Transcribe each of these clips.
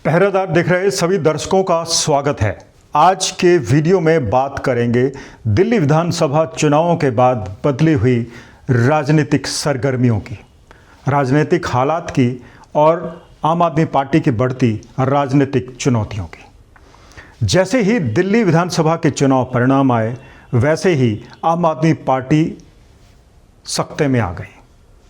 पहरेदार देख रहे सभी दर्शकों का स्वागत है। आज के वीडियो में बात करेंगे दिल्ली विधानसभा चुनावों के बाद बदली हुई राजनीतिक सरगर्मियों की, राजनीतिक हालात की और आम आदमी पार्टी की बढ़ती राजनीतिक चुनौतियों की। जैसे ही दिल्ली विधानसभा के चुनाव परिणाम आए, वैसे ही आम आदमी पार्टी सख्ते में आ गई।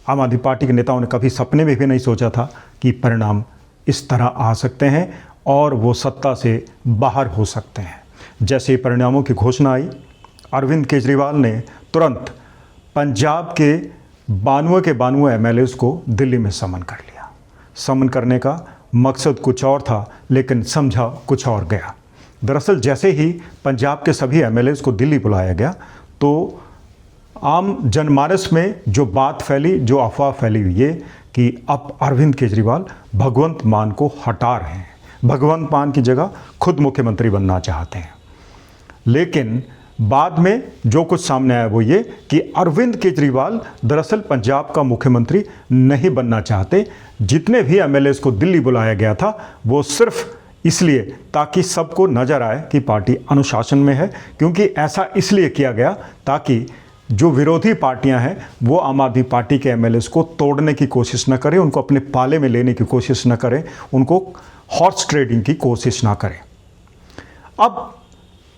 आम आदमी पार्टी के नेताओं ने कभी सपने में भी नहीं सोचा था कि परिणाम इस तरह आ सकते हैं और वो सत्ता से बाहर हो सकते हैं। जैसे ही परिणामों की घोषणा आई, अरविंद केजरीवाल ने तुरंत पंजाब के 92 के 92 एमएलएस को दिल्ली में समन कर लिया। समन करने का मकसद कुछ और था, लेकिन समझा कुछ और गया। दरअसल जैसे ही पंजाब के सभी एमएलएस को दिल्ली बुलाया गया, तो आम जनमानस में जो बात फैली, जो अफवाह फैली हुई है कि अब अरविंद केजरीवाल भगवंत मान को हटा रहे हैं, भगवंत मान की जगह खुद मुख्यमंत्री बनना चाहते हैं। लेकिन बाद में जो कुछ सामने आया वो ये कि अरविंद केजरीवाल दरअसल पंजाब का मुख्यमंत्री नहीं बनना चाहते। जितने भी एमएलएस को दिल्ली बुलाया गया था, वो सिर्फ इसलिए ताकि सबको नज़र आए कि पार्टी अनुशासन में है, क्योंकि ऐसा इसलिए किया गया ताकि जो विरोधी पार्टियां हैं वो आम आदमी पार्टी के एमएलएस को तोड़ने की कोशिश न करें, उनको अपने पाले में लेने की कोशिश न करें, उनको हॉर्स ट्रेडिंग की कोशिश ना करें। अब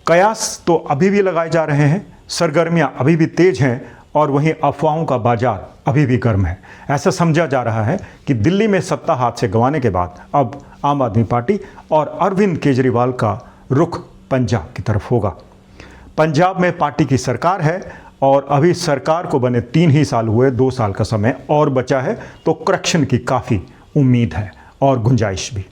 कयास तो अभी भी लगाए जा रहे हैं, सरगर्मियां अभी भी तेज हैं और वहीं अफवाहों का बाजार अभी भी गर्म है। ऐसा समझा जा रहा है कि दिल्ली में सत्ता हाथ से गंवाने के बाद अब आम आदमी पार्टी और अरविंद केजरीवाल का रुख पंजाब की तरफ होगा। पंजाब में पार्टी की सरकार है और अभी सरकार को बने 3 ही साल हुए, 2 साल का समय और बचा है, तो करेक्शन की काफ़ी उम्मीद है और गुंजाइश भी।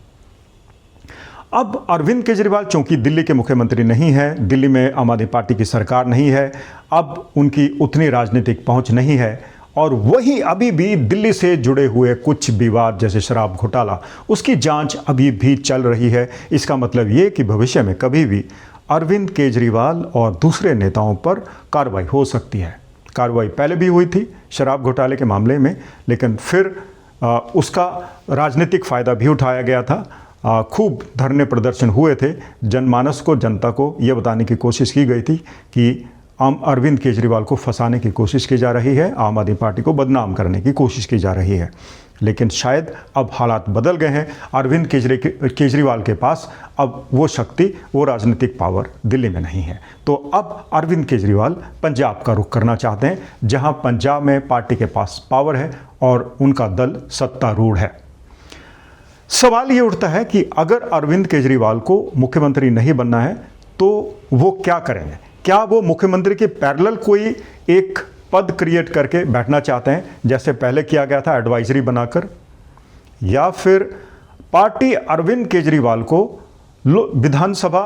अब अरविंद केजरीवाल चूंकि दिल्ली के मुख्यमंत्री नहीं है, दिल्ली में आम आदमी पार्टी की सरकार नहीं है, अब उनकी उतनी राजनीतिक पहुंच नहीं है और वहीं अभी भी दिल्ली से जुड़े हुए कुछ विवाद जैसे शराब घोटाला, उसकी जांच अभी भी चल रही है। इसका मतलब ये कि भविष्य में कभी भी अरविंद केजरीवाल और दूसरे नेताओं पर कार्रवाई हो सकती है। कार्रवाई पहले भी हुई थी शराब घोटाले के मामले में, लेकिन फिर उसका राजनीतिक फ़ायदा भी उठाया गया था। खूब धरने प्रदर्शन हुए थे, जनमानस को, जनता को ये बताने की कोशिश की गई थी कि अरविंद केजरीवाल को फंसाने की कोशिश की जा रही है, आम आदमी पार्टी को बदनाम करने की कोशिश की जा रही है। लेकिन शायद अब हालात बदल गए हैं। अरविंद केजरीवाल के पास अब वो शक्ति, वो राजनीतिक पावर दिल्ली में नहीं है। तो अब अरविंद केजरीवाल पंजाब का रुख करना चाहते हैं, जहां पंजाब में पार्टी के पास पावर है और उनका दल सत्तारूढ़ है। सवाल ये उठता है कि अगर अरविंद केजरीवाल को मुख्यमंत्री नहीं बनना है तो वो क्या करेंगे? क्या वो मुख्यमंत्री के पैरेलल कोई एक पद क्रिएट करके बैठना चाहते हैं, जैसे पहले किया गया था एडवाइजरी बनाकर, या फिर पार्टी अरविंद केजरीवाल को विधानसभा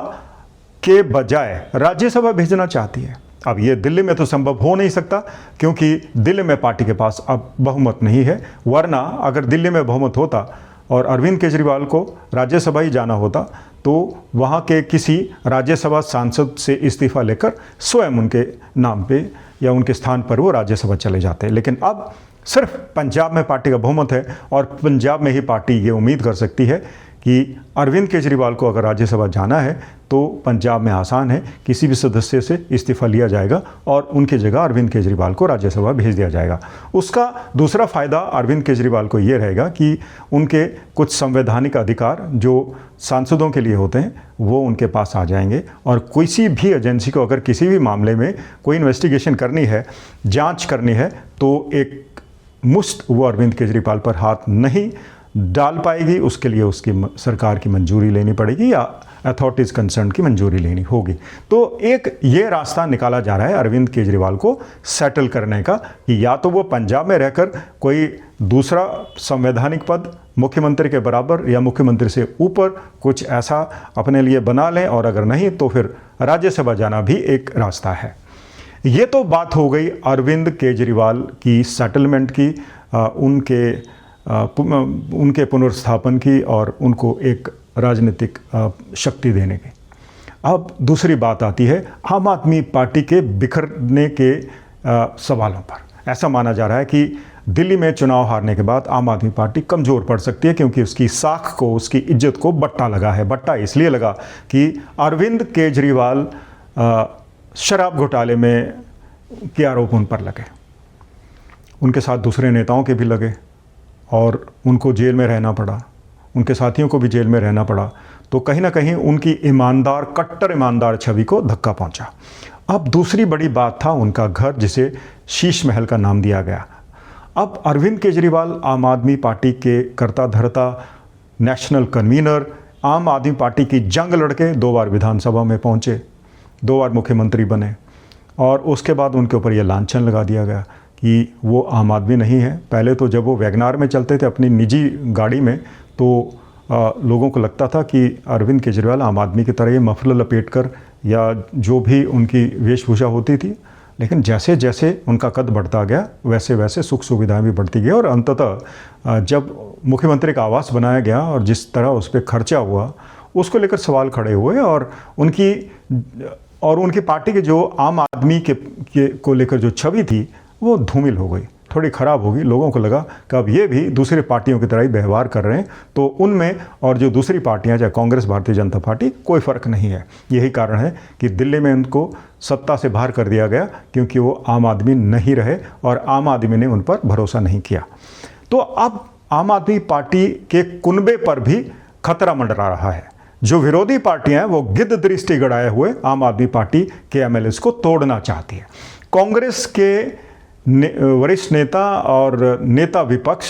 के बजाय राज्यसभा भेजना चाहती है? अब ये दिल्ली में तो संभव हो नहीं सकता, क्योंकि दिल्ली में पार्टी के पास अब बहुमत नहीं है। वरना अगर दिल्ली में बहुमत होता और अरविंद केजरीवाल को राज्यसभा ही जाना होता, तो वहाँ के किसी राज्यसभा सांसद से इस्तीफा लेकर स्वयं उनके नाम पे या उनके स्थान पर वो राज्यसभा चले जाते हैं। लेकिन अब सिर्फ पंजाब में पार्टी का बहुमत है और पंजाब में ही पार्टी ये उम्मीद कर सकती है कि अरविंद केजरीवाल को अगर राज्यसभा जाना है तो पंजाब में आसान है, किसी भी सदस्य से इस्तीफा लिया जाएगा और उनकी जगह अरविंद केजरीवाल को राज्यसभा भेज दिया जाएगा। उसका दूसरा फ़ायदा अरविंद केजरीवाल को ये रहेगा कि उनके कुछ संवैधानिक अधिकार जो सांसदों के लिए होते हैं वो उनके पास आ जाएंगे और किसी भी एजेंसी को अगर किसी भी मामले में कोई इन्वेस्टिगेशन करनी है, जाँच करनी है, तो एक मुश्त वो अरविंद केजरीवाल पर हाथ नहीं डाल पाएगी। उसके लिए उसकी सरकार की मंजूरी लेनी पड़ेगी या अथॉरिटीज़ कंसर्न की मंजूरी लेनी होगी। तो एक ये रास्ता निकाला जा रहा है अरविंद केजरीवाल को सेटल करने का कि या तो वो पंजाब में रहकर कोई दूसरा संवैधानिक पद मुख्यमंत्री के बराबर या मुख्यमंत्री से ऊपर कुछ ऐसा अपने लिए बना लें, और अगर नहीं तो फिर राज्यसभा जाना भी एक रास्ता है। ये तो बात हो गई अरविंद केजरीवाल की सेटलमेंट की, उनके पुनर्स्थापन की और उनको एक राजनीतिक शक्ति देने की। अब दूसरी बात आती है आम आदमी पार्टी के बिखरने के सवालों पर। ऐसा माना जा रहा है कि दिल्ली में चुनाव हारने के बाद आम आदमी पार्टी कमज़ोर पड़ सकती है, क्योंकि उसकी साख को, उसकी इज्जत को बट्टा लगा है। बट्टा इसलिए लगा कि अरविंद केजरीवाल शराब घोटाले में के आरोप उन पर लगे, उनके साथ दूसरे नेताओं के भी लगे और उनको जेल में रहना पड़ा, उनके साथियों को भी जेल में रहना पड़ा। तो कहीं ना कहीं उनकी ईमानदार, कट्टर ईमानदार छवि को धक्का पहुंचा। अब दूसरी बड़ी बात था उनका घर, जिसे शीश महल का नाम दिया गया। अब अरविंद केजरीवाल आम आदमी पार्टी के करता धरता नेशनल कन्वीनर, आम आदमी पार्टी की जंग लड़के 2 बार विधानसभा में पहुंचे, 2 बार मुख्यमंत्री बने, और उसके बाद उनके ऊपर यह लांछन लगा दिया गया कि वो आम आदमी नहीं है। पहले तो जब वो वैगनार में चलते थे अपनी निजी गाड़ी में, तो लोगों को लगता था कि अरविंद केजरीवाल आम आदमी की तरह ये मफलर लपेट कर या जो भी उनकी वेशभूषा होती थी, लेकिन जैसे जैसे उनका कद बढ़ता गया वैसे वैसे सुख सुविधाएं भी बढ़ती गई, और अंततः जब मुख्यमंत्री का आवास बनाया गया और जिस तरह उस पर खर्चा हुआ, उसको लेकर सवाल खड़े हुए, और उनकी पार्टी के जो आम आदमी को लेकर जो छवि थी वो धूमिल हो गई, थोड़ी ख़राब होगी। लोगों को लगा कि अब ये भी दूसरी पार्टियों की तरह ही व्यवहार कर रहे हैं, तो उनमें और जो दूसरी पार्टियां, चाहे कांग्रेस, भारतीय जनता पार्टी, कोई फ़र्क नहीं है। यही कारण है कि दिल्ली में उनको सत्ता से बाहर कर दिया गया, क्योंकि वो आम आदमी नहीं रहे और आम आदमी ने उन पर भरोसा नहीं किया। तो अब आम आदमी पार्टी के कुनबे पर भी खतरा मंडरा रहा है। जो विरोधी पार्टियां हैं वो गिद्ध दृष्टि गड़ाए हुए आम आदमी पार्टी के एमएलएस को तोड़ना चाहती है। कांग्रेस के वरिष्ठ नेता और नेता विपक्ष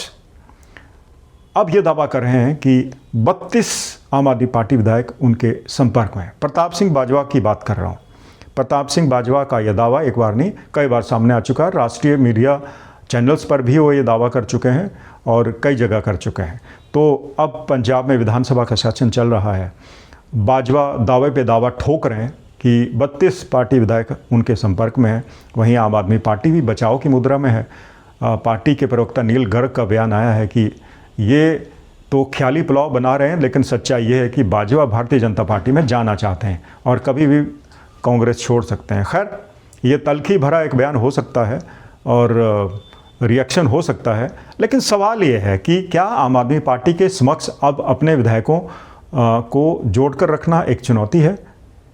अब ये दावा कर रहे हैं कि 32 आम आदमी पार्टी विधायक उनके संपर्क में हैं। प्रताप सिंह बाजवा की बात कर रहा हूँ। प्रताप सिंह बाजवा का यह दावा एक बार नहीं, कई बार सामने आ चुका है। राष्ट्रीय मीडिया चैनल्स पर भी वो ये दावा कर चुके हैं और कई जगह कर चुके हैं। तो अब पंजाब में विधानसभा का सेशन चल रहा है। बाजवा दावे पे दावा ठोक रहे हैं कि 32 पार्टी विधायक उनके संपर्क में हैं। वहीं आम आदमी पार्टी भी बचाव की मुद्रा में है। पार्टी के प्रवक्ता नील गर्ग का बयान आया है कि ये तो ख्याली पुलाव बना रहे हैं, लेकिन सच्चाई ये है कि बाजवा भारतीय जनता पार्टी में जाना चाहते हैं और कभी भी कांग्रेस छोड़ सकते हैं। खैर, ये तल्खी भरा एक बयान हो सकता है और रिएक्शन हो सकता है, लेकिन सवाल ये है कि क्या आम आदमी पार्टी के समक्ष अब अपने विधायकों को जोड़कर रखना एक चुनौती है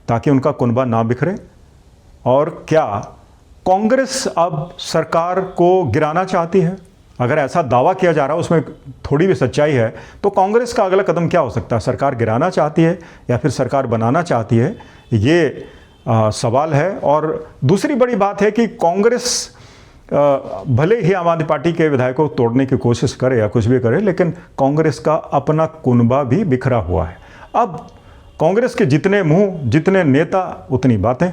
ताकि उनका कुनबा ना बिखरे? और क्या कांग्रेस अब सरकार को गिराना चाहती है? अगर ऐसा दावा किया जा रहा है, उसमें थोड़ी भी सच्चाई है, तो कांग्रेस का अगला कदम क्या हो सकता है? सरकार गिराना चाहती है या फिर सरकार बनाना चाहती है? ये सवाल है। और दूसरी बड़ी बात है कि कांग्रेस भले ही आम आदमी पार्टी के विधायकों को तोड़ने की कोशिश करे या कुछ भी करे, लेकिन कांग्रेस का अपना कुनबा भी बिखरा हुआ है। अब कांग्रेस के जितने मुंह, जितने नेता, उतनी बातें।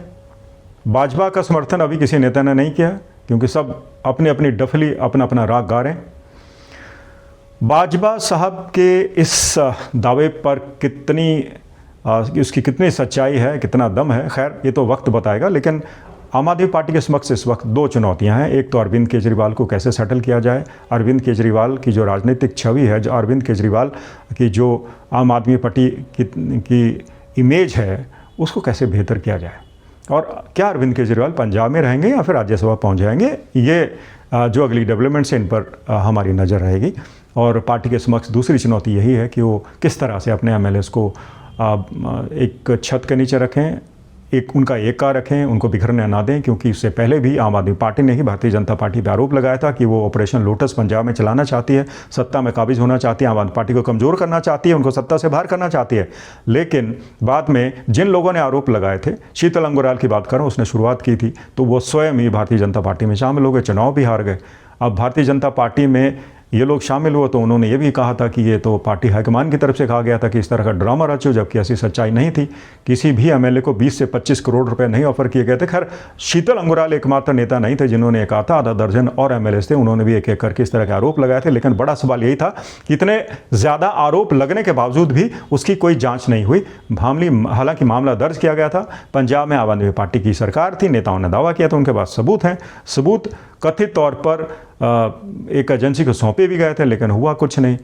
भाजपा का समर्थन अभी किसी नेता ने नहीं किया, क्योंकि सब अपनी अपनी डफली, अपना अपना राग गा रहे हैं। भाजपा साहब के इस दावे पर उसकी कितनी सच्चाई है, कितना दम है, खैर ये तो वक्त बताएगा। लेकिन आम आदमी पार्टी के समक्ष इस वक्त 2 चुनौतियां हैं। एक तो अरविंद केजरीवाल को कैसे सेटल किया जाए, अरविंद केजरीवाल की जो राजनीतिक छवि है, जो अरविंद केजरीवाल की जो आम आदमी पार्टी की इमेज है, उसको कैसे बेहतर किया जाए। और क्या अरविंद केजरीवाल पंजाब में रहेंगे या फिर राज्यसभा पहुंच जाएंगे, ये जो अगली डेवलपमेंट्स हैं इन पर हमारी नज़र रहेगी। और पार्टी के समक्ष दूसरी चुनौती यही है कि वो किस तरह से अपने एमएलएस को एक छत के नीचे रखें, उनका एका रखें, उनको बिखरने ना दें। क्योंकि इससे पहले भी आम आदमी पार्टी ने ही भारतीय जनता पार्टी पर आरोप लगाया था कि वो ऑपरेशन लोटस पंजाब में चलाना चाहती है, सत्ता में काबिज होना चाहती है, आम आदमी पार्टी को कमज़ोर करना चाहती है, उनको सत्ता से बाहर करना चाहती है। लेकिन बाद में जिन लोगों ने आरोप लगाए थे, शीतल अंगुराल की बात करूँ, उसने शुरुआत की थी, तो वो स्वयं ही भारतीय जनता पार्टी में शामिल हो गए, चुनाव भी हार गए। अब भारतीय जनता पार्टी में ये लोग शामिल हुए तो उन्होंने ये भी कहा था कि ये तो पार्टी हाईकमान की तरफ से कहा गया था कि इस तरह का ड्रामा रचो, जबकि ऐसी सच्चाई नहीं थी। किसी भी एमएलए को 20 से 25 करोड़ रुपए नहीं ऑफर किए गए थे। खैर, शीतल अंगुराल एकमात्र नेता नहीं थे जिन्होंने कहा था, आधा दर्जन और एमएलए थे, उन्होंने भी एक एक करके इस तरह के आरोप लगाए थे। लेकिन बड़ा सवाल यही था कि इतने ज़्यादा आरोप लगने के बावजूद भी उसकी कोई जाँच नहीं हुई। हालांकि मामला दर्ज किया गया था, पंजाब में आम आदमी पार्टी की सरकार थी, नेताओं ने दावा किया था, उनके पास सबूत हैं। सबूत कथित तौर पर एक एजेंसी को सौंपे भी गए थे, लेकिन हुआ कुछ नहीं।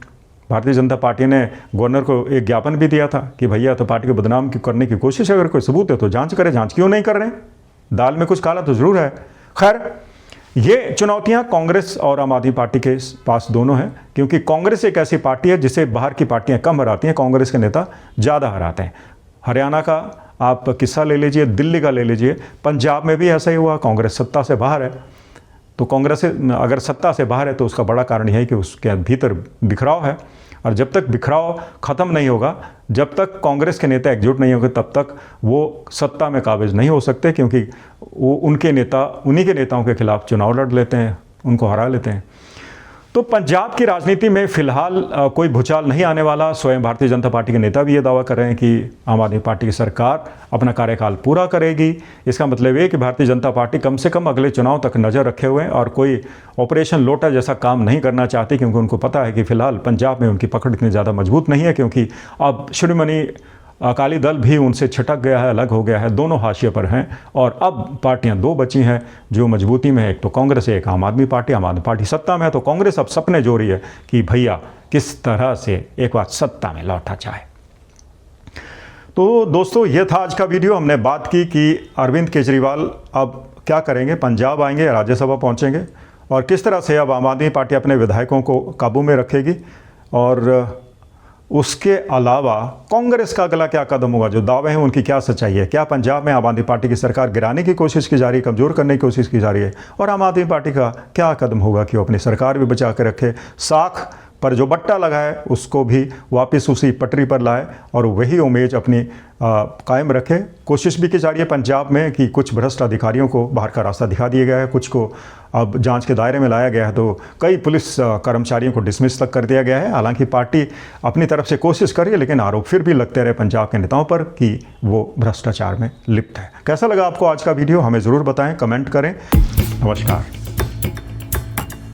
भारतीय जनता पार्टी ने गवर्नर को एक ज्ञापन भी दिया था कि भैया तो पार्टी को बदनाम करने की कोशिश है, अगर कोई सबूत है तो जांच करें। जांच क्यों नहीं कर रहे हैं? दाल में कुछ काला तो जरूर है। खैर, ये चुनौतियां कांग्रेस और आम आदमी पार्टी के पास दोनों हैं, क्योंकि कांग्रेस एक ऐसी पार्टी है जिसे बाहर की पार्टियां कम हराती हैं, कांग्रेस के नेता ज़्यादा हराते हैं। हरियाणा का आप किस्सा ले लीजिए, दिल्ली का ले लीजिए, पंजाब में भी ऐसा ही हुआ। कांग्रेस सत्ता से बाहर है, तो कांग्रेस अगर सत्ता से बाहर है तो उसका बड़ा कारण यह है कि उसके भीतर बिखराव है, और जब तक बिखराव ख़त्म नहीं होगा, जब तक कांग्रेस के नेता एकजुट नहीं होंगे, तब तक वो सत्ता में काबिज नहीं हो सकते, क्योंकि वो उनके नेता उन्हीं के नेताओं के खिलाफ चुनाव लड़ लेते हैं, उनको हरा लेते हैं। तो पंजाब की राजनीति में फिलहाल कोई भूचाल नहीं आने वाला। स्वयं भारतीय जनता पार्टी के नेता भी ये दावा कर रहे हैं कि आम आदमी पार्टी की सरकार अपना कार्यकाल पूरा करेगी। इसका मतलब ये कि भारतीय जनता पार्टी कम से कम अगले चुनाव तक नज़र रखे हुए हैं और कोई ऑपरेशन लोटा जैसा काम नहीं करना चाहती, क्योंकि उनको पता है कि फिलहाल पंजाब में उनकी पकड़ इतनी ज़्यादा मजबूत नहीं है, क्योंकि अब शिरोमणि अकाली दल भी उनसे छिटक गया है, अलग हो गया है, दोनों हाशिए पर हैं। और अब पार्टियां दो बची हैं जो मजबूती में है, एक तो कांग्रेस है, एक आम आदमी पार्टी। आम आदमी पार्टी सत्ता में है, तो कांग्रेस अब सपने जो रही है कि भैया किस तरह से एक बार सत्ता में लौटा जाए। तो दोस्तों, ये था आज का वीडियो। हमने बात की कि अरविंद केजरीवाल अब क्या करेंगे, पंजाब आएंगे, राज्यसभा पहुंचेंगे, और किस तरह से अब आम आदमी पार्टी अपने विधायकों को काबू में रखेगी, और उसके अलावा कांग्रेस का अगला क्या कदम होगा, जो दावे हैं उनकी क्या सच्चाई है। क्या पंजाब में आम आदमी पार्टी की सरकार गिराने की कोशिश की जा रही है, कमज़ोर करने की कोशिश की जा रही है, और आम आदमी पार्टी का क्या कदम होगा कि वो अपनी सरकार भी बचा कर रखे, साख पर जो बट्टा लगा है उसको भी वापस उसी पटरी पर लाए और वही उम्मीद अपनी कायम रखे। कोशिश भी की जा रही है पंजाब में कि कुछ भ्रष्ट अधिकारियों को बाहर का रास्ता दिखा दिया गया है, कुछ को अब जांच के दायरे में लाया गया है, तो कई पुलिस कर्मचारियों को डिसमिस तक कर दिया गया है। हालांकि पार्टी अपनी तरफ से कोशिश कर रही है, लेकिन आरोप फिर भी लगते रहे पंजाब के नेताओं पर कि वो भ्रष्टाचार में लिप्त है। कैसा लगा आपको आज का वीडियो, हमें ज़रूर बताएं, कमेंट करें। नमस्कार।